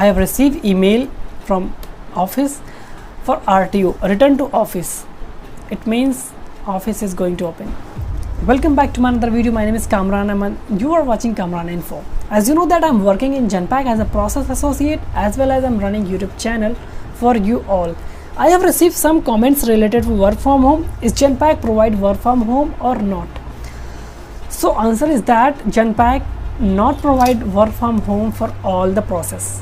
I have received email from office for RTO, return to office. It means office is going to open. Welcome back to my another video. My name is Kamran and you are watching Kamran Info. As you know that I'm working in Genpact as a process associate as well as I'm running YouTube channel for you all. I have received some comments related to work from home. Is Genpact provide work from home or not? So answer is that Genpact not provide work from home for all the process.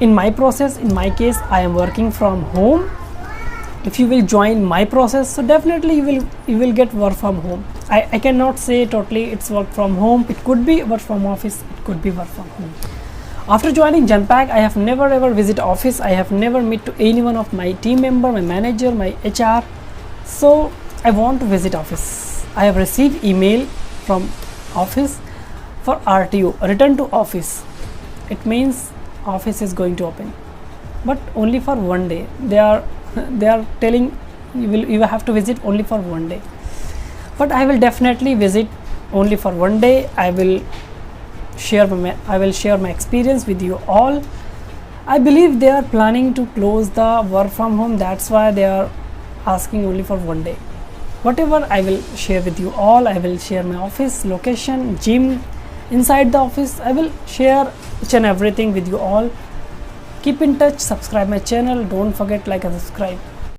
In my process, in my case, I am working from home. If you will join my process, so definitely you will get work from home. I cannot say totally it's work from home. It could be work from office, it could be work from home. After joining Genpact, I have never ever visit office. I have never met to anyone of my team member, my manager, my HR. So I want to visit office. I have received email from office for RTO, return to office. It means office is going to open, but only for one day. They are telling you have to visit only for one day, but I will definitely visit only for one day. I will share my experience with you all. I believe they are planning to close the work from home, that's why they are asking only for one day. Whatever I will share with you all. I will share my office location, gym inside the office. I will share each and everything with you all. Keep in touch, subscribe my channel, don't forget like and subscribe.